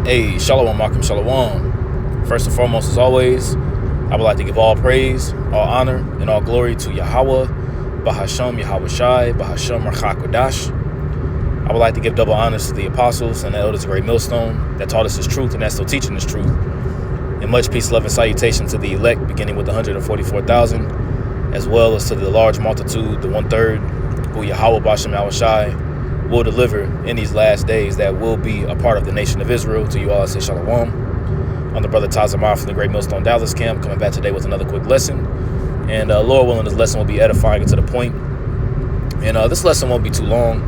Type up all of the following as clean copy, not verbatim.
Hey, Shalom, Malcolm, Shalom. First and foremost, as always, I would like to give all praise, all honor, and all glory to Yahweh, Bahasham Yahweh Shai, Bahasham Rachakodash. I would like to give double honors to the apostles and the elders of Great Millstone that taught us this truth and that's still teaching this truth. And much peace, love, and salutation to the elect, beginning with the 144,000, as well as to the large multitude, the 1/3, who Yahweh Bahasham Yahweh Shai will deliver in these last days, that will be a part of the nation of Israel. To you all, I say Shalom. I'm the brother Tazamar from the Great Millstone Dallas camp, coming back today with another quick lesson. And Lord willing, this lesson will be edifying and to the point. And this lesson won't be too long.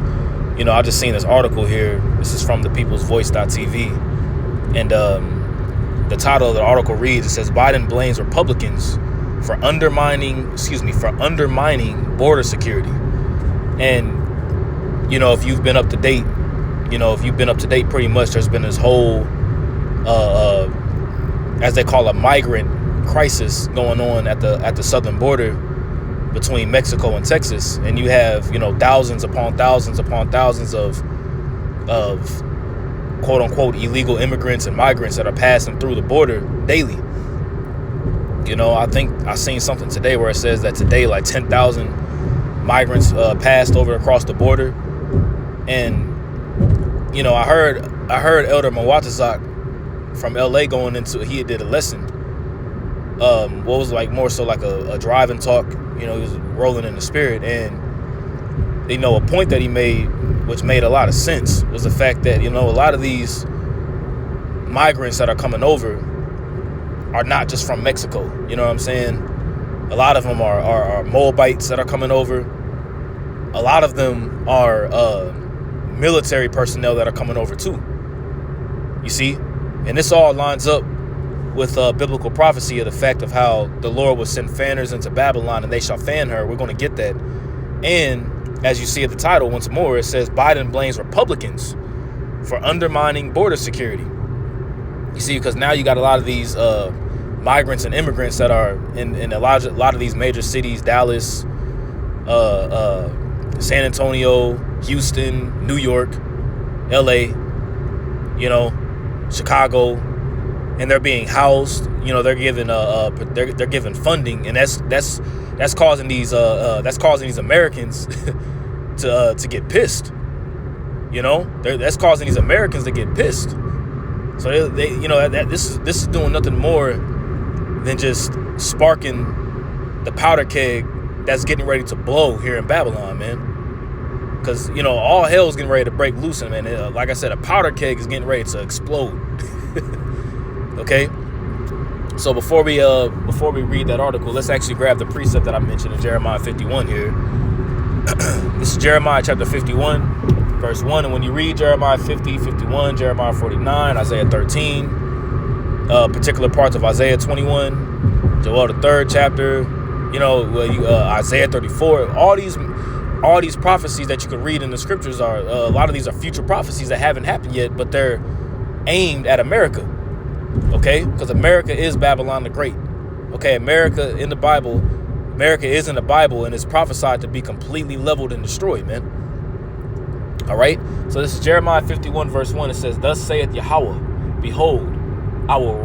You know, I just seen this article here. This is from the peoplesvoice.tv. And the title of the article reads, it says, Biden blames Republicans for undermining border security. And you know, if you've been up to date, pretty much there's been this whole, as they call a migrant crisis going on at the southern border between Mexico and Texas. And you have, you know, thousands upon thousands of quote unquote illegal immigrants and migrants that are passing through the border daily. You know, I think I seen something today where it says that today like 10,000 migrants passed over across the border. And, you know, I heard Elder Mwatazak from LA going into, he did a lesson, what was like more so like a drive and talk, you know, he was rolling in the spirit. And, you know, a point that he made, which made a lot of sense, was the fact that, you know, a lot of these migrants that are coming over are not just from Mexico. You know what I'm saying? A lot of them are Moabites that are coming over. A lot of them are military personnel that are coming over too. You see? And this all lines up with biblical prophecy of the fact of how the Lord will send fanners into Babylon and they shall fan her. We're going to get that. And as you see at the title, once more, it says Biden blames Republicans for undermining border security. You see, because now you got a lot of these migrants and immigrants that are in a lot of these major cities, Dallas, San Antonio, Houston, New York, LA, you know, Chicago, and they're being housed. You know, they're given they're given funding, and that's causing these Americans to get pissed. You know, that's causing these Americans to get pissed. So they you know, this is doing nothing more than just sparking the powder keg that's getting ready to blow here in Babylon, man. Because, you know, all hell's getting ready to break loose, and man, like I said, a powder keg is getting ready to explode. Okay? So before we read that article, let's actually grab the precept that I mentioned in Jeremiah 51 here. This is Jeremiah chapter 51, verse 1. And when you read Jeremiah 50, 51, Jeremiah 49, Isaiah 13, particular parts of Isaiah 21, Joel the 3rd chapter, you know, Isaiah 34, all these prophecies that you can read in the scriptures are, a lot of these are future prophecies that haven't happened yet, but they're aimed at America. Okay? Because America is Babylon the Great. Okay, America is in the Bible, and it's prophesied to be completely leveled and destroyed, man. All right? So this is Jeremiah 51, verse 1. It says, Thus saith Yahweh, Behold, I will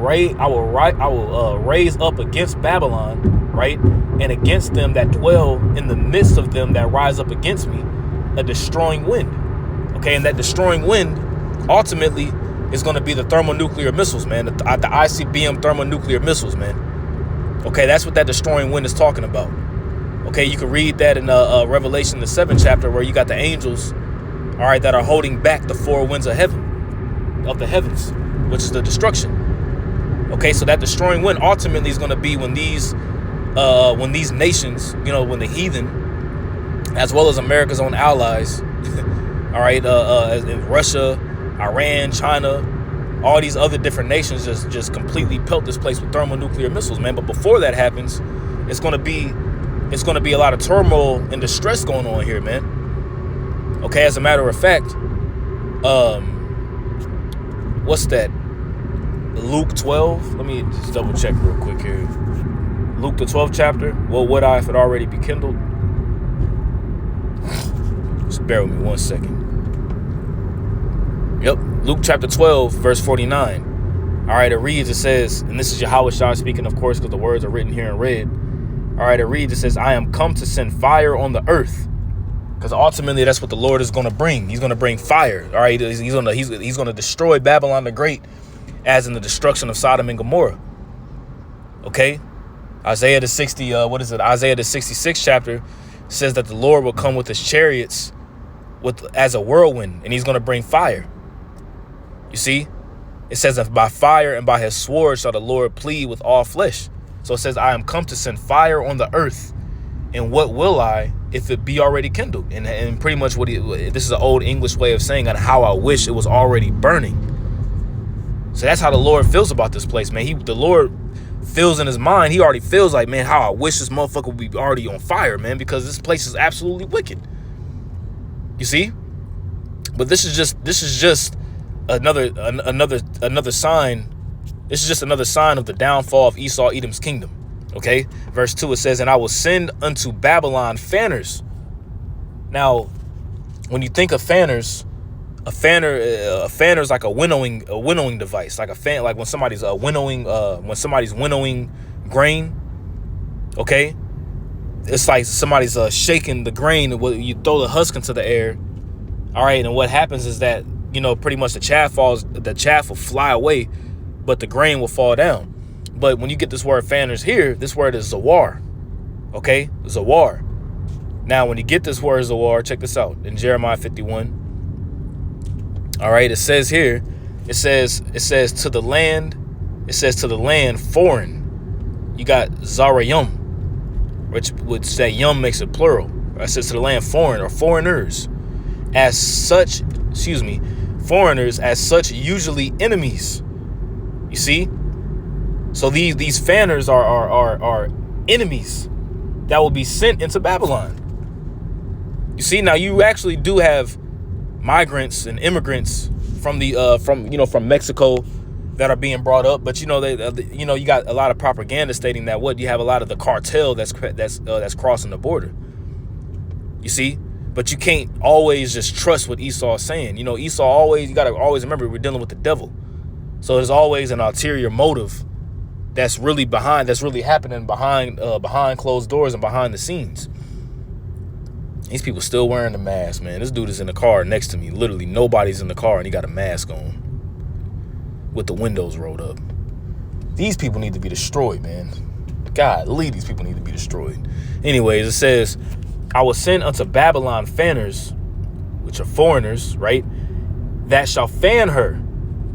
raise up against Babylon, right, and against them that dwell in the midst of them that rise up against me, a destroying wind. Okay, and that destroying wind ultimately is going to be the thermonuclear missiles, man, the ICBM thermonuclear missiles, man. Okay, that's what that destroying wind is talking about. Okay, you can read that in Revelation, the 7th chapter, where you got the angels, all right, that are holding back the four winds of the heavens, which is the destruction. Okay, so that destroying wind ultimately is going to be when these nations, you know, when the heathen, as well as America's own allies, all right, in Russia, Iran, China, all these other different nations just completely pelt this place with thermonuclear missiles, man. But before that happens, it's going to be a lot of turmoil and distress going on here, man. Okay, as a matter of fact, what's that? Luke 12. Let me just double check real quick here. Luke the 12th chapter. Well, would I if it already be kindled? Just bear with me 1 second. Yep, Luke chapter 12, verse 49. All right, it reads, it says, and this is Yahweh Shah speaking, of course, because the words are written here in red. All right, it reads, it says, I am come to send fire on the earth. Because ultimately, that's what the Lord is going to bring. He's going to bring fire. All right, he's going to destroy Babylon the Great, as in the destruction of Sodom and Gomorrah. Okay, Isaiah the 66th chapter says that the Lord will come with his chariots as a whirlwind, and he's going to bring fire. You see, it says that by fire and by his sword shall the Lord plead with all flesh. So it says, I am come to send fire on the earth. And what will I if it be already kindled? And pretty much this is an old English way of saying on how I wish it was already burning. So that's how the Lord feels about this place, man. The Lord feels in his mind. He already feels like, man, how I wish this motherfucker would be already on fire, man, because this place is absolutely wicked. You see? But this is just another sign. This is just another sign of the downfall of Esau, Edom's kingdom. Okay, verse 2, it says, and I will send unto Babylon fanners. Now, when you think of fanners, a fanner is like a winnowing device, like a fan, like when somebody's winnowing grain. Okay, it's like somebody's shaking the grain, and you throw the husk into the air. All right, and what happens is that, you know, pretty much the chaff will fly away, but the grain will fall down. But when you get this word fanners here, this word is zawar. Okay, zawar. Now, when you get this word zawar, check this out in Jeremiah 51. All right, it says here, it says to the land foreign. You got zarayum, which that yum makes it plural. It says to the land foreign, or foreigners, as such. Foreigners as such, usually enemies. You see. So these fanners are enemies that will be sent into Babylon. You see, now you actually do have migrants and immigrants from Mexico that are being brought up, but you got a lot of propaganda stating that you have a lot of the cartel that's crossing the border. You see, but you can't always just trust what Esau is saying. You know, you got to always remember we're dealing with the devil. So there's always an ulterior motive that's really happening behind closed doors and behind the scenes. These people still wearing the mask, man. This dude is in the car next to me. Literally nobody's in the car and he got a mask on with the windows rolled up. These people need to be destroyed, man. Golly, these people need to be destroyed. Anyways, it says, I will send unto Babylon fanners, which are foreigners, right? That shall fan her.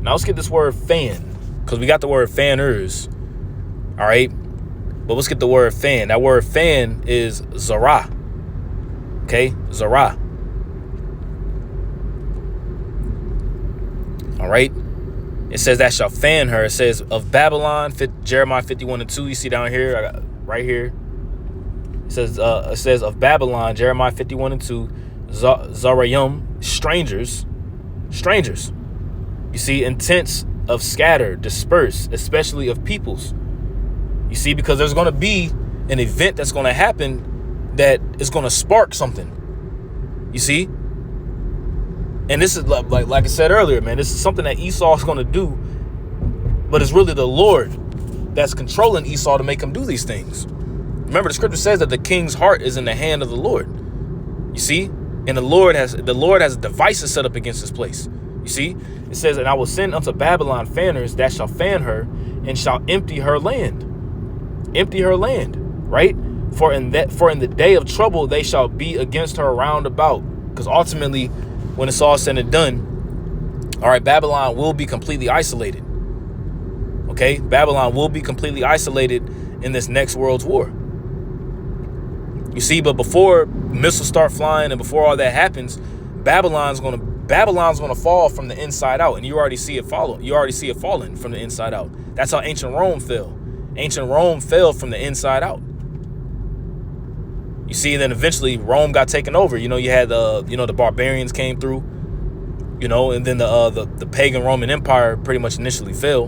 Now let's get this word fan, because we got the word fanners. All right, but let's get the word fan. That word fan is Zara. Okay, Zara. All right, it says that shall fan her. It says of Babylon, Jeremiah 51:2. You see down here, right here. It says of Babylon, Jeremiah 51:2. Zarayum, strangers. You see, intents of scatter, disperse, especially of peoples. You see, because there's going to be an event that's going to happen that is going to spark something. You see? And this is like I said earlier, man, this is something that Esau is going to do, but it's really the Lord that's controlling Esau to make him do these things. Remember, the scripture says that the king's heart is in the hand of the Lord. You see? And the Lord has devices set up against this place. You see? It says, and I will send unto Babylon fanners that shall fan her and shall empty her land. Empty her land, right? For in the day of trouble they shall be against her round about. Because ultimately, when it's all said and done, all right, Babylon will be completely isolated. Okay? Babylon will be completely isolated in this next world's war. You see, but before missiles start flying and before all that happens, Babylon's gonna fall from the inside out, and you already see it falling from the inside out. That's how ancient Rome fell. Ancient Rome fell from the inside out. You see, then eventually Rome got taken over. You know, you had the barbarians came through, and then the pagan Roman Empire pretty much eventually fell.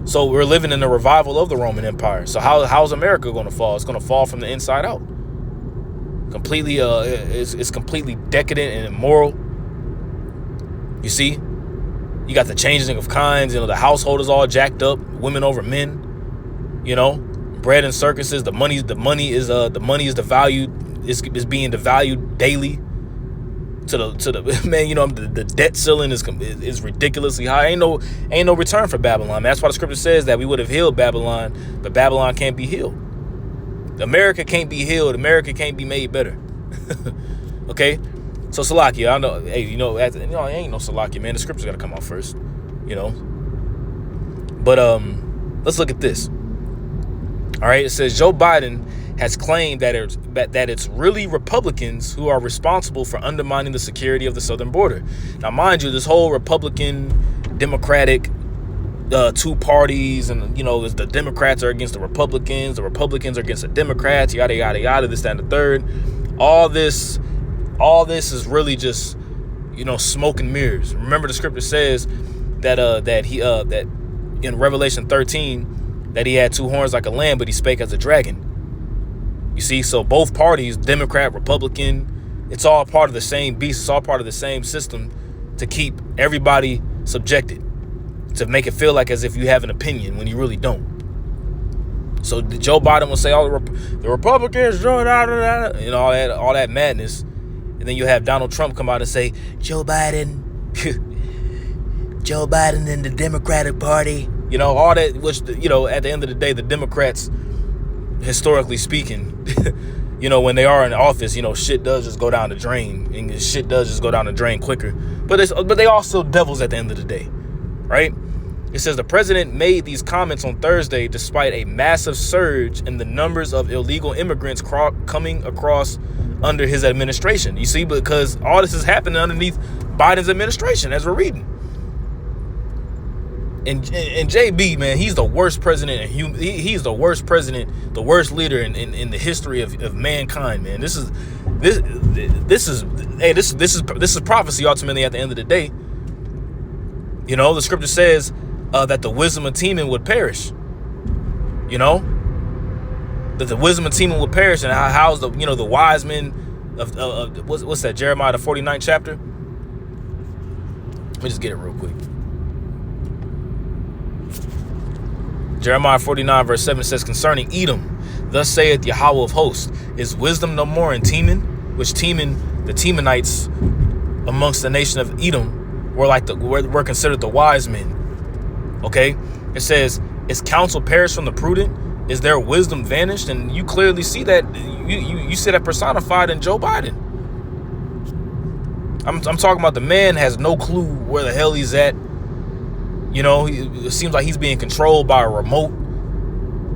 So we're living in the revival of the Roman Empire. So how's America going to fall? It's going to fall from the inside out. Completely is completely decadent and immoral. You see, you got the changing of kinds. The household is all jacked up, women over men. Bread and circuses. The money is devalued. Is being devalued daily. To the man, the debt ceiling is ridiculously high. Ain't no return for Babylon. That's why the scripture says that we would have healed Babylon, but Babylon can't be healed. America can't be healed. America can't be made better. Okay, so Salakia, I know. Hey, ain't no Salakia, man. The scripture's gotta come out first. But let's look at this. All right, it says Joe Biden has claimed that it's really Republicans who are responsible for undermining the security of the southern border. Now, mind you, this whole Republican, Democratic, two parties, and the Democrats are against the Republicans are against the Democrats, yada yada yada, this, that, and the third. All this is really just smoke and mirrors. Remember, the scripture says that in Revelation 13 that he had two horns like a lamb, but he spake as a dragon. You see, so both parties, Democrat, Republican, it's all part of the same beast. It's all part of the same system to keep everybody subjected, to make it feel like as if you have an opinion when you really don't. So Joe Biden will say, the Republicans joined out, all that madness. And then you have Donald Trump come out and say, Joe Biden and the Democratic Party, all that, which, at the end of the day, the Democrats, historically speaking, when they are in office, shit does just go down the drain, and shit does just go down the drain quicker. But they all still devils at the end of the day, right? It says the president made these comments on Thursday despite a massive surge in the numbers of illegal immigrants coming across under his administration. You see, because all this is happening underneath Biden's administration, as we're reading. And JB, man, he's the worst president. He's the worst president, the worst leader in the history of mankind, man. This is prophecy ultimately at the end of the day. The scripture says that the wisdom of Teman would perish. That the wisdom of Teman would perish, and how's the wise men of what's that, Jeremiah the 49th chapter? Let me just get it real quick. Jeremiah 49 verse 7 says, concerning Edom, thus saith Yahweh of hosts, is wisdom no more in Teman? Which Teman, the Temanites amongst the nation of Edom were considered the wise men. Okay, it says, is counsel perished from the prudent? Is their wisdom vanished? And you clearly see that you see that personified in Joe Biden. I'm talking about the man has no clue where the hell he's at. It seems like he's being controlled by a remote.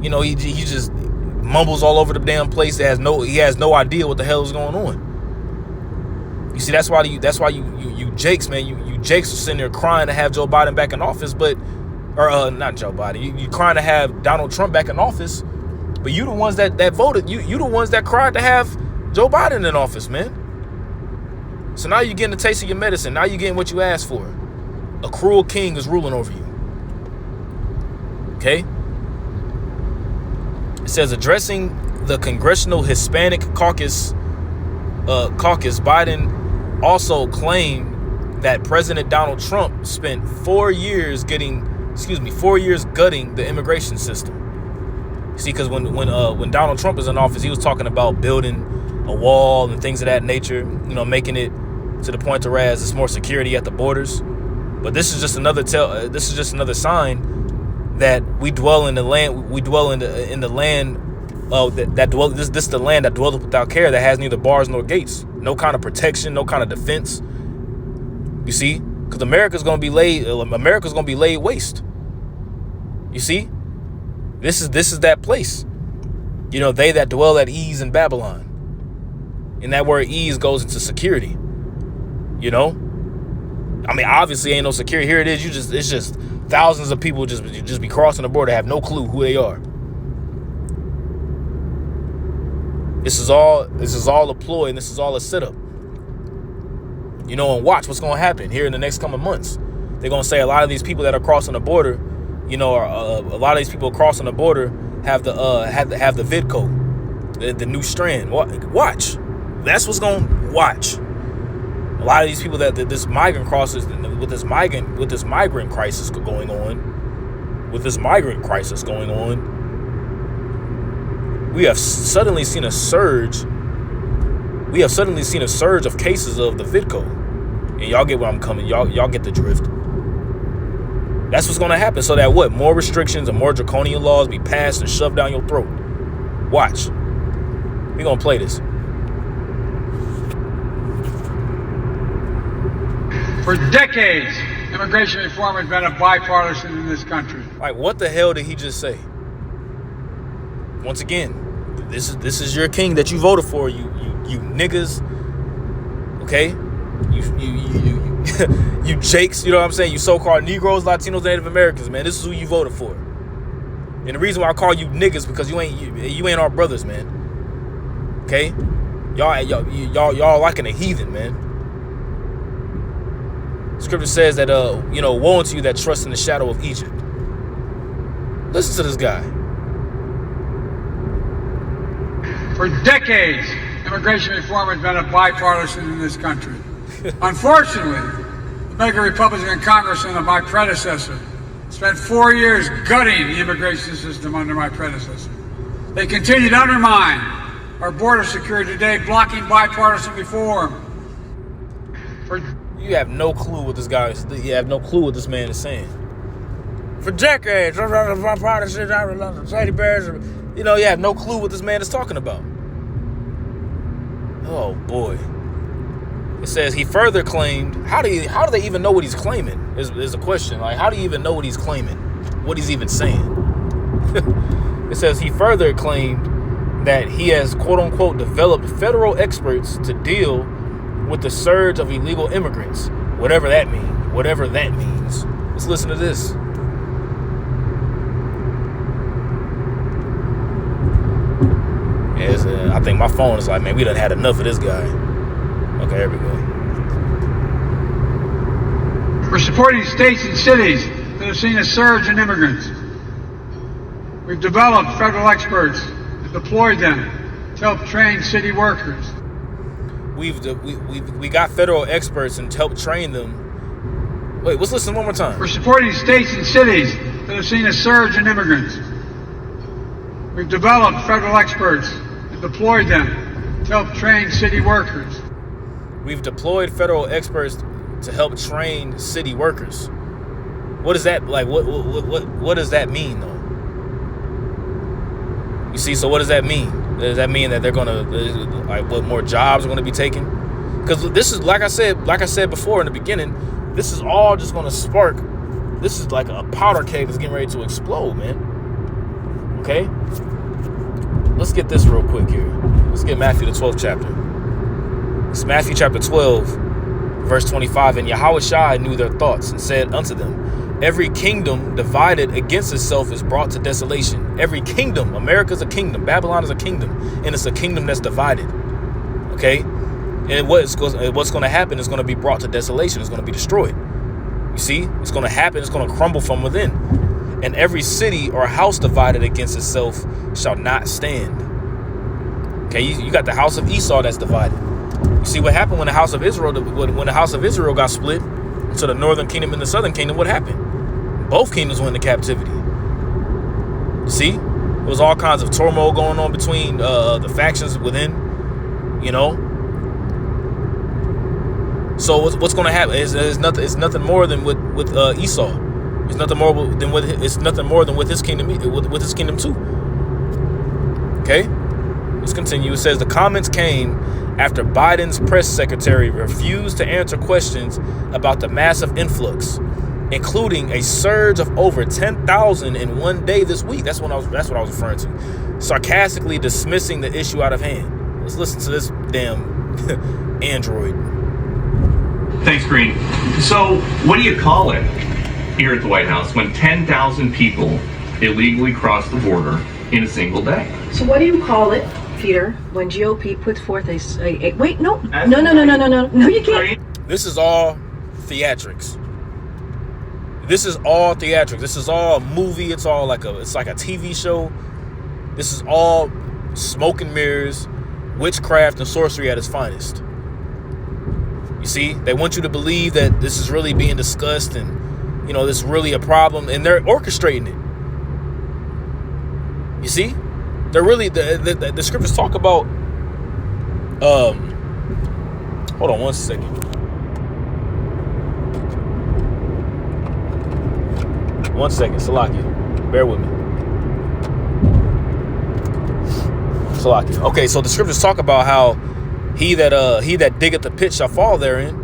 He just mumbles all over the damn place. He has no idea what the hell is going on. You see, that's why you jakes, man. You jakes are sitting there crying to have Joe Biden back in office, or not Joe Biden. You crying to have Donald Trump back in office, but you the ones that voted. You the ones that cried to have Joe Biden in office, man. So now you're getting a taste of your medicine. Now you're getting what you asked for. A cruel king is ruling over you. Okay? It says, addressing the Congressional Hispanic Caucus, Biden also claimed that President Donald Trump spent 4 years gutting the immigration system. See, because when Donald Trump was in office, he was talking about building a wall and things of that nature, making it to the point to where it's more security at the borders. But this is just another sign that we dwell in the land. We dwell in the land that dwell. This is the land that dwelleth without care, that has neither bars nor gates, no kind of protection, no kind of defense. You see, because America's gonna be laid waste. You see, this is that place. They that dwell at ease in Babylon, and that word ease goes into security. Obviously ain't no security. Here it is. It's just thousands of people just be crossing the border, have no clue who they are. This is all a ploy, and this is all a setup. And watch what's going to happen here in the next coming months. They're going to say a lot of these people that are crossing the border, a lot of these people crossing the border have the VidCo, the new strand. Watch. That's what's going to watch. A lot of these people that this migrant crisis, with this migrant crisis going on, we have suddenly seen a surge. We have suddenly seen a surge of cases of the VidCo, and y'all get where I'm coming. Y'all get the drift. That's what's going to happen. So that what? More restrictions and more draconian laws be passed and shoved down your throat. Watch. We're going to play this. For decades, immigration reform has been a bipartisan in this country. Like, what the hell did he just say? Once again, this is your king that you voted for, you niggas. Okay? You jakes, you know what I'm saying? You so-called Negroes, Latinos, Native Americans, man. This is who you voted for. And the reason why I call you niggas because you ain't our brothers, man. Okay? Y'all liking a heathen, man. Scripture says that woe unto you that trust in the shadow of Egypt. Listen to this guy. For decades, immigration reform has been a bipartisan in this country. Unfortunately, the mega Republican Congress under my predecessor spent 4 years gutting the immigration system under my predecessor. They continue to undermine our border security today, blocking bipartisan reform. You have no clue what this guy is. You have no clue what this man is saying. For decades, bipartisan, teddy bears. You have no clue what this man is talking about. Oh boy. It says he further claimed. How do they even know what he's claiming? Is a question. Like, how do you even know what he's claiming? What he's even saying? It says he further claimed that he has, quote unquote, developed federal experts to deal with the surge of illegal immigrants, whatever that means. Let's listen to this. Yes, I think my phone is like, man, we done had enough of this guy. Okay, here we go. We're supporting states and cities that have seen a surge in immigrants. We've developed federal experts and deployed them to help train city workers. We got federal experts and help train them. Wait, let's listen one more time. We're supporting states and cities that have seen a surge in immigrants. We've developed federal experts and deployed them to help train city workers. We've deployed federal experts to help train city workers. What is that like? What does that mean, though? You see, so what does that mean? Does that mean that they're gonna more jobs are gonna be taken? Because this is like I said before in the beginning, this is all just gonna spark. This is like a powder keg that's getting ready to explode, man. Okay, let's get this real quick here. Let's get Matthew the 12th chapter. It's Matthew chapter 12, verse 25. And Yahushua knew their thoughts and said unto them, every kingdom divided against itself is brought to desolation. Every kingdom, America's a kingdom, Babylon is a kingdom, and it's a kingdom that's divided. Okay? And what's going to happen is going to be brought to desolation. It's going to be destroyed. You see? It's going to happen. It's going to crumble from within. And every city or house divided against itself shall not stand. Okay? You got the house of Esau that's divided. You see what happened when the house of Israel got split into the northern kingdom and the southern kingdom? What happened? Both kingdoms went into captivity. See, there was all kinds of turmoil going on between the factions within. So what's going to happen? It's nothing more than with Esau. It's nothing more than with his kingdom. With his kingdom too. Okay, let's continue. It says the comments came after Biden's press secretary refused to answer questions about the massive influx, including a surge of over 10,000 in one day this week. That's what I was referring to. Sarcastically dismissing the issue out of hand. Let's listen to this damn android. Thanks, Green. So, what do you call it here at the White House when 10,000 people illegally cross the border in a single day? So, what do you call it, Peter, when GOP puts forth a wait, no, you can't. This is all theatrics. This is all a movie. It's like a TV show. This is all smoke and mirrors. witchcraft and sorcery at its finest. You see, they want you to believe that this is really being discussed and, this is really a problem, and they're orchestrating it. You see, they're really, the scriptures talk about, hold on one second. One second, Salakia. Bear with me. Salakia. Okay, so the scriptures talk about how he that diggeth the pit shall fall therein.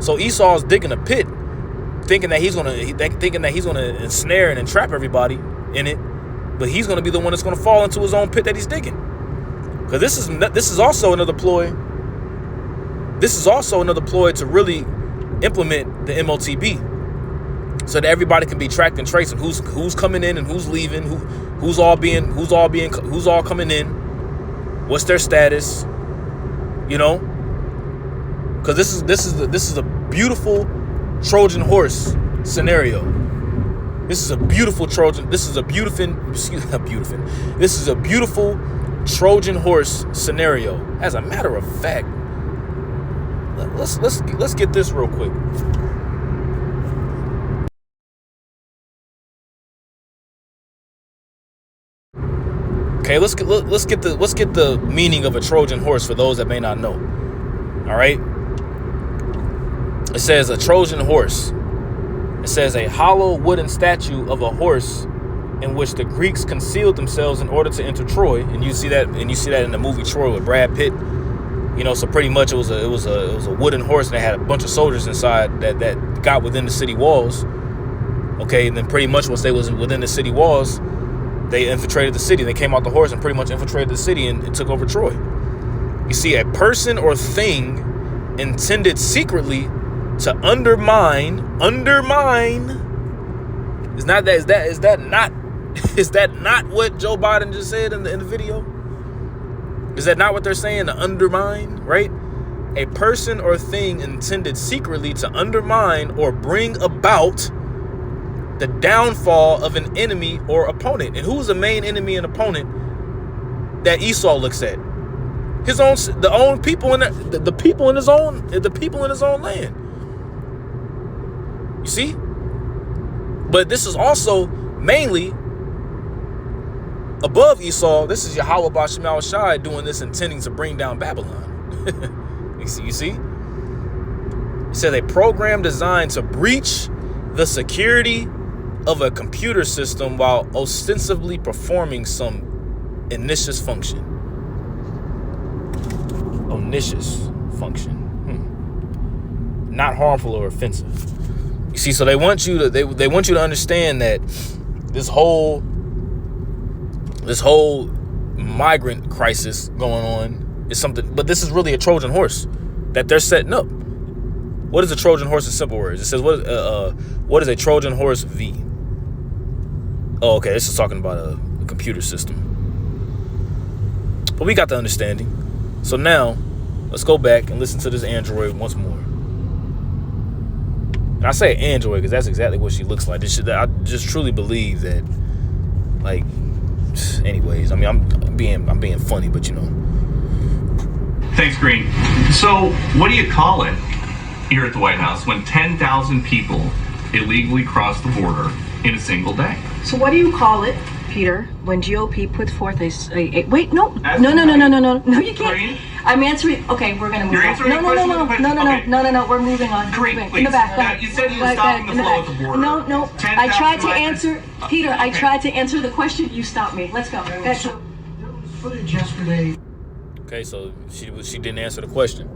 So Esau's digging a pit, thinking that he's gonna ensnare and entrap everybody in it, but he's gonna be the one that's gonna fall into his own pit that he's digging. Because this is also another ploy. This is also another ploy to really implement the MOTB, so that everybody can be tracked and traced, and who's coming in and who's leaving, who's all coming in, what's their status, because this is a beautiful Trojan horse scenario. This is a beautiful Trojan horse scenario. As a matter of fact, let's get this real quick. Okay, let's get the meaning of a Trojan horse for those that may not know. All right. It says a Trojan horse. It says a hollow wooden statue of a horse in which the Greeks concealed themselves in order to enter Troy, and you see that in the movie Troy with Brad Pitt. So pretty much it was a wooden horse, and they had a bunch of soldiers inside that got within the city walls. Okay, and then pretty much once they was within the city walls, they infiltrated the city. They came out the horse and pretty much infiltrated the city and took over Troy. You see, a person or thing intended secretly to undermine. Is that not what Joe Biden just said in the video? Is that not what they're saying? To undermine, right? A person or thing intended secretly to undermine or bring about the downfall of an enemy or opponent. And who's the main enemy and opponent that Esau looks at? The people in his own land. You see? But this is also mainly above Esau. This is Yahweh Ba'Shem Shai doing this, intending to bring down Babylon. You see? It says a program designed to breach the security of a computer system while ostensibly performing some pernicious function. Not harmful or offensive. You see, so they want you to understand that this whole migrant crisis going on is something, but this is really a Trojan horse that they're setting up. What is a Trojan horse in simple words? It says what is a Trojan horse V? Oh, okay, this is talking about a computer system. But we got the understanding. So now, let's go back and listen to this android once more. And I say android because that's exactly what she looks like. I just truly believe that, like, anyways, I mean, I'm being funny, but Thanks, Green. So, what do you call it here at the White House when 10,000 people illegally cross the border in a single day? So what do you call it, Peter, when GOP puts forth a wait, no, you can't. Green? I'm answering. Okay, we're gonna move You're on. answering the question with a question? Okay. No, we're moving on. Green, Moving. please. In the back. Go ahead. You said you were Go stopping ahead, the in flow back. at the border. No. 10,000 I tried to migrants. answer, Peter. I Okay. tried to answer the question. You stopped me. Let's go. There was footage yesterday. Okay, so she didn't answer the question.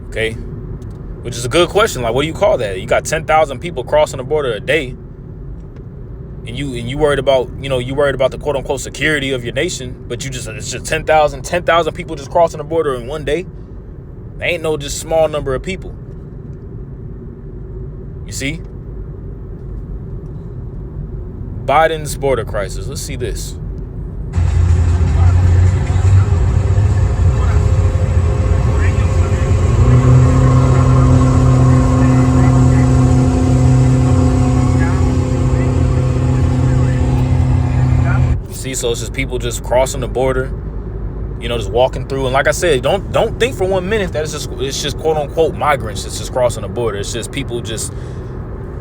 Okay, which is a good question. Like, what do you call that? You got 10,000 people crossing the border a day, and you worried about the quote unquote security of your nation, but it's just 10,000 people just crossing the border in one day. There ain't no just small number of people. You see? Biden's border crisis. Let's see this. You see, so it's just people just crossing the border. just walking through. And like I said, don't think for 1 minute that it's just quote unquote migrants. It's just crossing the border. It's just people just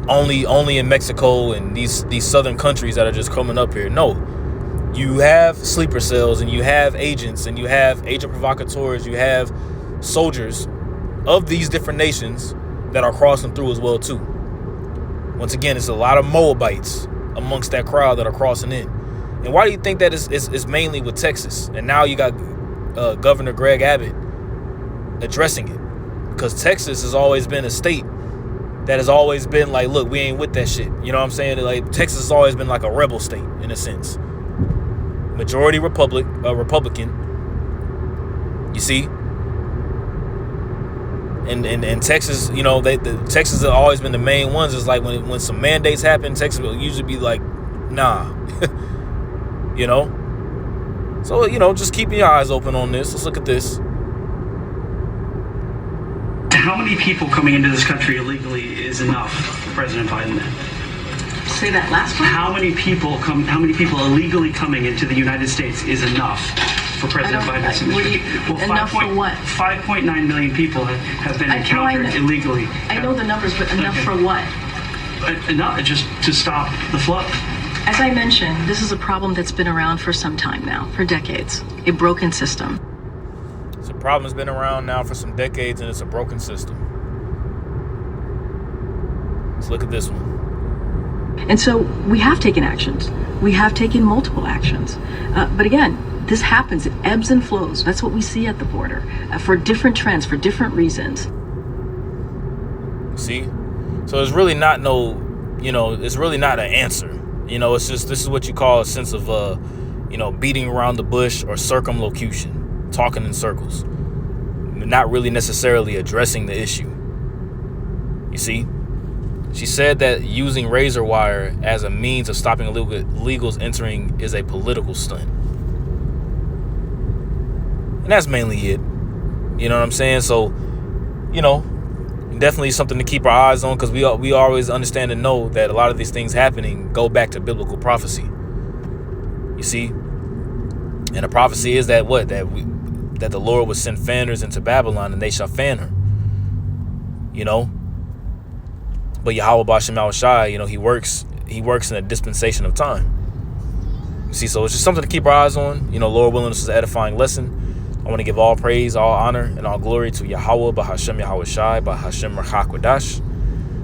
only in Mexico and these southern countries that are just coming up here. No, you have sleeper cells, and you have agents, and you have agent provocateurs, you have soldiers of these different nations that are crossing through as well too. Once again, it's a lot of Moabites amongst that crowd that are crossing in. And why do you think that is mainly with Texas? And now you got Governor Greg Abbott addressing it, because Texas has always been a state that has always been like, look, we ain't with that shit. You know what I'm saying? Like, Texas has always been like a rebel state in a sense. Majority Republican. You see? And Texas, Texas has always been the main ones. It's like when some mandates happen, Texas will usually be like, nah. So, just keeping your eyes open on this. Let's look at this. How many people coming into this country illegally is enough for President Biden then? Say that last one. How many people illegally coming into the United States is enough for President Biden's administration? Enough for what? 5.9 million people have been encountered illegally. I know the numbers, but enough for what? Enough just to stop the flow. As I mentioned, this is a problem that's been around for some time now, for decades. A broken system. It's a problem that's been around now for some decades, and it's a broken system. Let's look at this one. And so we have taken actions. We have taken multiple actions. But again, this happens. It ebbs and flows. That's what we see at the border for different trends, for different reasons. See? So it's really not it's really not an answer. It's just, this is what you call a sense of, beating around the bush or circumlocution, talking in circles, not really necessarily addressing the issue. You see? She said that using razor wire as a means of stopping illegals entering is a political stunt. And that's mainly it. You know what I'm saying? So, definitely something to keep our eyes on, because we always understand and know that a lot of these things happening go back to biblical prophecy. You see? And the prophecy is that that the Lord would send fanners into Babylon, and they shall fan her. But Yahweh Bashem Yahushai, he works in a dispensation of time. You see, so it's just something to keep our eyes on. Lord willing, this is an edifying lesson. I want to give all praise, all honor, and all glory to Yahweh, Bahashem Yahushai, Bahashem Rachakwadash.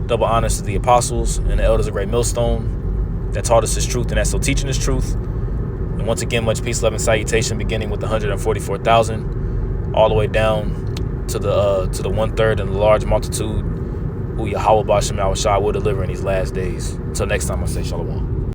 Double honors to the apostles and the elders of Great Millstone that taught us his truth and that's still teaching his truth. And once again, much peace, love, and salutation, beginning with the 144,000, all the way down to the 1/3 and the large multitude who Yahweh Bashem Yahushai will deliver in these last days. Until next time, I say shalom.